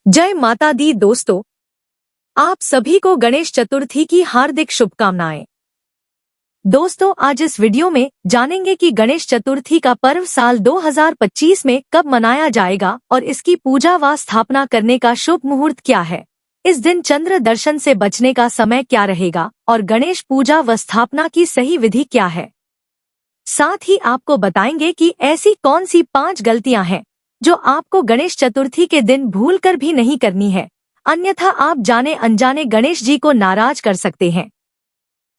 जय माता दी दोस्तों, आप सभी को गणेश चतुर्थी की हार्दिक शुभकामनाएं। दोस्तों, आज इस वीडियो में जानेंगे कि गणेश चतुर्थी का पर्व साल 2025 में कब मनाया जाएगा और इसकी पूजा व स्थापना करने का शुभ मुहूर्त क्या है। इस दिन चंद्र दर्शन से बचने का समय क्या रहेगा और गणेश पूजा व स्थापना की सही विधि क्या है। साथ ही आपको बताएंगे कि ऐसी कौन सी 5 गलतियां हैं जो आपको गणेश चतुर्थी के दिन भूलकर भी नहीं करनी है, अन्यथा आप जाने अनजाने गणेश जी को नाराज कर सकते हैं।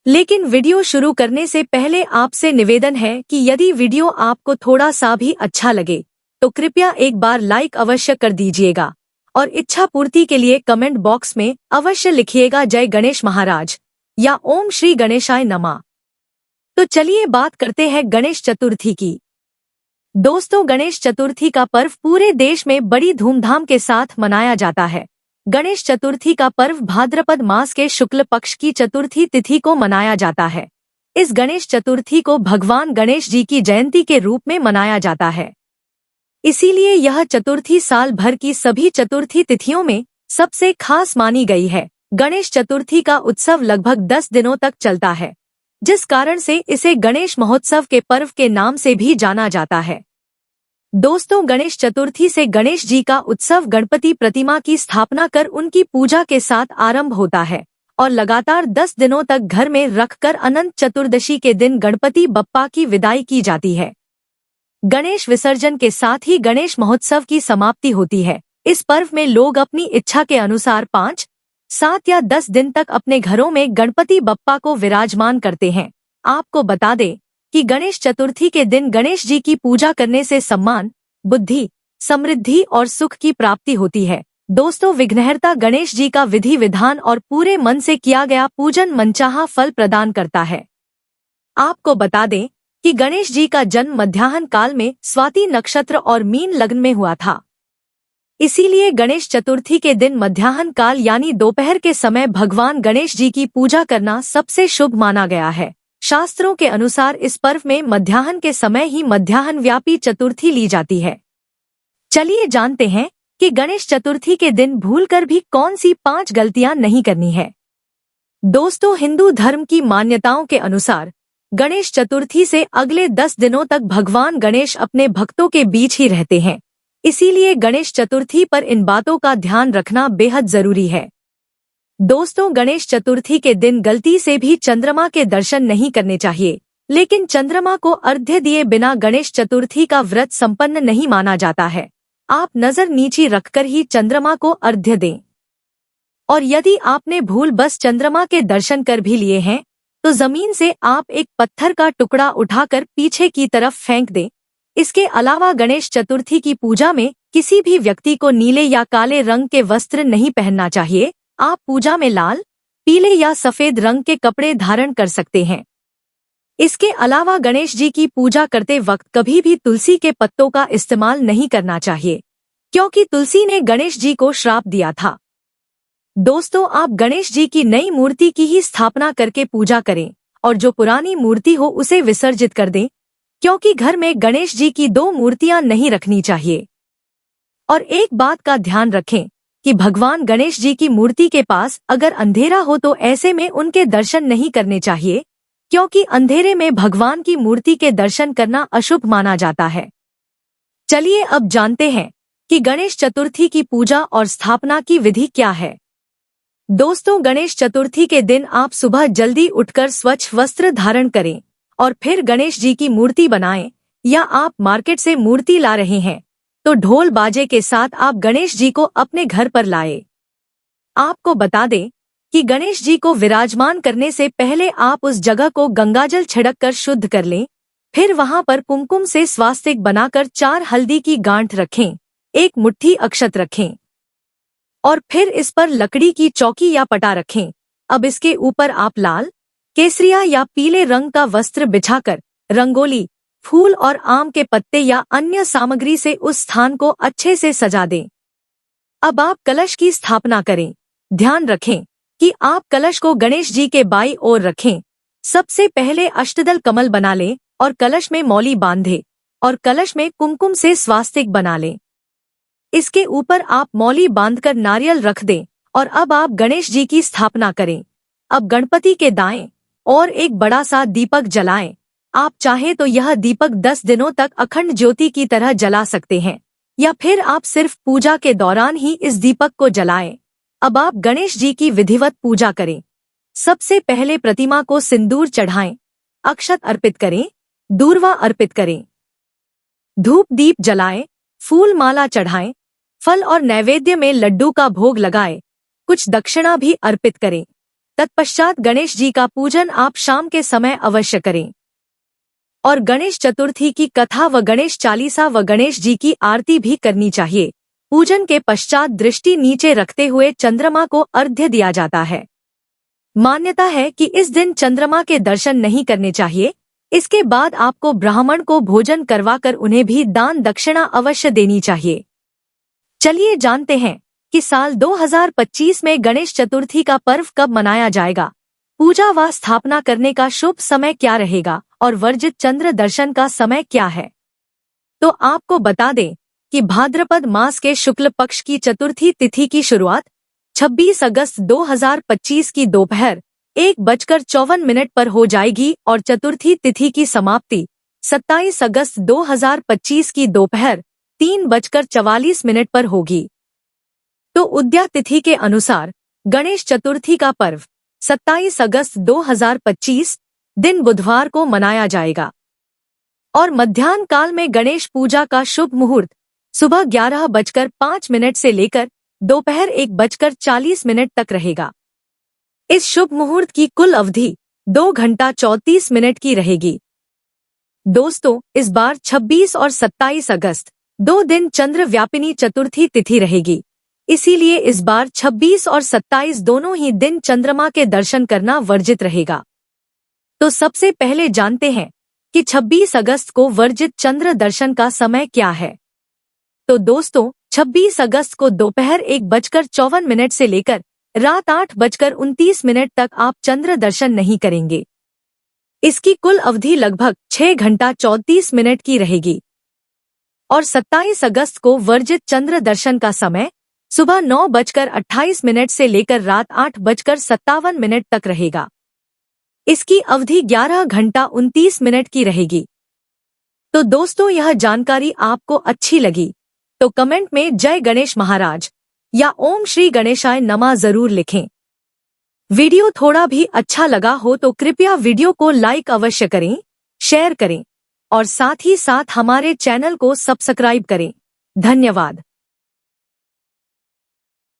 लेकिन वीडियो शुरू करने से पहले आपसे निवेदन है कि यदि वीडियो आपको थोड़ा सा भी अच्छा लगे तो कृपया एक बार लाइक अवश्य कर दीजिएगा और इच्छा पूर्ति के लिए कमेंट बॉक्स में अवश्य लिखिएगा जय गणेश महाराज या ओम श्री गणेशाय नमः। तो चलिए बात करते हैं गणेश चतुर्थी की। दोस्तों, गणेश चतुर्थी का पर्व पूरे देश में बड़ी धूमधाम के साथ मनाया जाता है। गणेश चतुर्थी का पर्व भाद्रपद मास के शुक्ल पक्ष की चतुर्थी तिथि को मनाया जाता है। इस गणेश चतुर्थी को भगवान गणेश जी की जयंती के रूप में मनाया जाता है। इसीलिए यह चतुर्थी साल भर की सभी चतुर्थी तिथियों में सबसे खास मानी गई है। गणेश चतुर्थी का उत्सव लगभग 10 दिनों तक चलता है, जिस कारण से इसे गणेश महोत्सव के पर्व के नाम से भी जाना जाता है। दोस्तों, गणेश चतुर्थी से गणेश जी का उत्सव गणपति प्रतिमा की स्थापना कर उनकी पूजा के साथ आरंभ होता है और लगातार 10 दिनों तक घर में रखकर अनंत चतुर्दशी के दिन गणपति बप्पा की विदाई की जाती है। गणेश विसर्जन के साथ ही गणेश महोत्सव की समाप्ति होती है। इस पर्व में लोग अपनी इच्छा के अनुसार 5, 7 या 10 दिन तक अपने घरों में गणपति बप्पा को विराजमान करते हैं। आपको बता दें कि गणेश चतुर्थी के दिन गणेश जी की पूजा करने से सम्मान, बुद्धि, समृद्धि और सुख की प्राप्ति होती है। दोस्तों, विघ्नहर्ता गणेश जी का विधि विधान और पूरे मन से किया गया पूजन मनचाहा फल प्रदान करता है। आपको बता दें कि गणेश जी का जन्म मध्याह्न काल में स्वाति नक्षत्र और मीन लग्न में हुआ था। इसीलिए गणेश चतुर्थी के दिन मध्याह्न काल यानी दोपहर के समय भगवान गणेश जी की पूजा करना सबसे शुभ माना गया है। शास्त्रों के अनुसार इस पर्व में मध्याह्न के समय ही मध्याह्न व्यापी चतुर्थी ली जाती है। चलिए जानते हैं कि गणेश चतुर्थी के दिन भूलकर भी कौन सी 5 गलतियां नहीं करनी है। दोस्तों, हिंदू धर्म की मान्यताओं के अनुसार गणेश चतुर्थी से अगले 10 दिनों तक भगवान गणेश अपने भक्तों के बीच ही रहते हैं। इसीलिए गणेश चतुर्थी पर इन बातों का ध्यान रखना बेहद जरूरी है। दोस्तों, गणेश चतुर्थी के दिन गलती से भी चंद्रमा के दर्शन नहीं करने चाहिए, लेकिन चंद्रमा को अर्घ्य दिए बिना गणेश चतुर्थी का व्रत संपन्न नहीं माना जाता है। आप नजर नीची रखकर ही चंद्रमा को अर्घ्य दें। और यदि आपने भूल बस चंद्रमा के दर्शन कर भी लिए हैं तो जमीन से आप एक पत्थर का टुकड़ा उठाकर पीछे की तरफ फेंक दें। इसके अलावा गणेश चतुर्थी की पूजा में किसी भी व्यक्ति को नीले या काले रंग के वस्त्र नहीं पहनना चाहिए। आप पूजा में लाल, पीले या सफेद रंग के कपड़े धारण कर सकते हैं। इसके अलावा गणेश जी की पूजा करते वक्त कभी भी तुलसी के पत्तों का इस्तेमाल नहीं करना चाहिए, क्योंकि तुलसी ने गणेश जी को श्राप दिया था। दोस्तों, आप गणेश जी की नई मूर्ति की ही स्थापना करके पूजा करें और जो पुरानी मूर्ति हो उसे विसर्जित कर दें, क्योंकि घर में गणेश जी की 2 मूर्तियां नहीं रखनी चाहिए। और एक बात का ध्यान रखें कि भगवान गणेश जी की मूर्ति के पास अगर अंधेरा हो तो ऐसे में उनके दर्शन नहीं करने चाहिए, क्योंकि अंधेरे में भगवान की मूर्ति के दर्शन करना अशुभ माना जाता है। चलिए अब जानते हैं कि गणेश चतुर्थी की पूजा और स्थापना की विधि क्या है। दोस्तों, गणेश चतुर्थी के दिन आप सुबह जल्दी उठकर स्वच्छ वस्त्र धारण करें और फिर गणेश जी की मूर्ति बनाएं, या आप मार्केट से मूर्ति ला रहे हैं तो ढोल बाजे के साथ आप गणेश जी को अपने घर पर लाए। आपको बता दें कि गणेश जी को विराजमान करने से पहले आप उस जगह को गंगाजल छिड़ककर शुद्ध कर लें। फिर वहां पर कुमकुम से स्वास्तिक बनाकर 4 हल्दी की गांठ रखें, 1 मुट्ठी अक्षत रखें और फिर इस पर लकड़ी की चौकी या पटा रखें। अब इसके ऊपर आप लाल, केसरिया या पीले रंग का वस्त्र बिछाकर रंगोली, फूल और आम के पत्ते या अन्य सामग्री से उस स्थान को अच्छे से सजा दें। अब आप कलश की स्थापना करें। ध्यान रखें कि आप कलश को गणेश जी के बाईं ओर रखें। सबसे पहले अष्टदल कमल बना लें और कलश में मौली बांधे और कलश में कुमकुम से स्वास्तिक बना लें। इसके ऊपर आप मौली बांधकर नारियल रख दें और अब आप गणेश जी की स्थापना करें। अब गणपति के दाएं और एक बड़ा सा दीपक जलाएं। आप चाहे तो यह दीपक 10 दिनों तक अखंड ज्योति की तरह जला सकते हैं या फिर आप सिर्फ पूजा के दौरान ही इस दीपक को जलाएं। अब आप गणेश जी की विधिवत पूजा करें। सबसे पहले प्रतिमा को सिंदूर चढ़ाएं, अक्षत अर्पित करें, दूर्वा अर्पित करें, धूप दीप जलाएं, फूल माला चढ़ाएं, फल और नैवेद्य में लड्डू का भोग लगाएं, कुछ दक्षिणा भी अर्पित करें। तत्पश्चात गणेश जी का पूजन आप शाम के समय अवश्य करें और गणेश चतुर्थी की कथा व गणेश चालीसा व गणेश जी की आरती भी करनी चाहिए। पूजन के पश्चात दृष्टि नीचे रखते हुए चंद्रमा को अर्घ्य दिया जाता है। मान्यता है कि इस दिन चंद्रमा के दर्शन नहीं करने चाहिए। इसके बाद आपको ब्राह्मण को भोजन करवाकर उन्हें भी दान दक्षिणा अवश्य देनी चाहिए। चलिए जानते हैं कि साल 2025 में गणेश चतुर्थी का पर्व कब मनाया जाएगा, पूजा व स्थापना करने का शुभ समय क्या रहेगा और वर्जित चंद्र दर्शन का समय क्या है। तो आपको बता दें कि भाद्रपद मास के शुक्ल पक्ष की चतुर्थी तिथि की शुरुआत 26 अगस्त 2025 की दोपहर 1:54 पर हो जाएगी और चतुर्थी तिथि की समाप्ति 27 अगस्त 2025 की दोपहर 3:44 पर होगी। तो उदया तिथि के अनुसार गणेश चतुर्थी का पर्व 27 अगस्त 2025 दिन बुधवार को मनाया जाएगा और मध्याह्न काल में गणेश पूजा का शुभ मुहूर्त सुबह 11:05 से लेकर दोपहर 1:40 तक रहेगा। इस शुभ मुहूर्त की कुल अवधि 2 घंटा 34 मिनट की रहेगी। दोस्तों, इस बार 26 और 27 अगस्त 2 दिन चंद्र व्यापिनी चतुर्थी तिथि रहेगी, इसीलिए इस बार 26 और 27 दोनों ही दिन चंद्रमा के दर्शन करना वर्जित रहेगा। तो सबसे पहले जानते हैं कि 26 अगस्त को वर्जित चंद्र दर्शन का समय क्या है। तो दोस्तों, 26 अगस्त को दोपहर 1:54 से लेकर रात 8:29 तक आप चंद्र दर्शन नहीं करेंगे। इसकी कुल अवधि लगभग 6 घंटा 34 मिनट की रहेगी और 27 अगस्त को वर्जित चंद्र दर्शन का समय सुबह 9:28 से लेकर रात 8:57 तक रहेगा। इसकी अवधि 11 घंटा 29 मिनट की रहेगी। तो दोस्तों, यह जानकारी आपको अच्छी लगी तो कमेंट में जय गणेश महाराज या ओम श्री गणेशाय नमः जरूर लिखें। वीडियो थोड़ा भी अच्छा लगा हो तो कृपया वीडियो को लाइक अवश्य करें, शेयर करें और साथ ही साथ हमारे चैनल को सब्सक्राइब करें। धन्यवाद।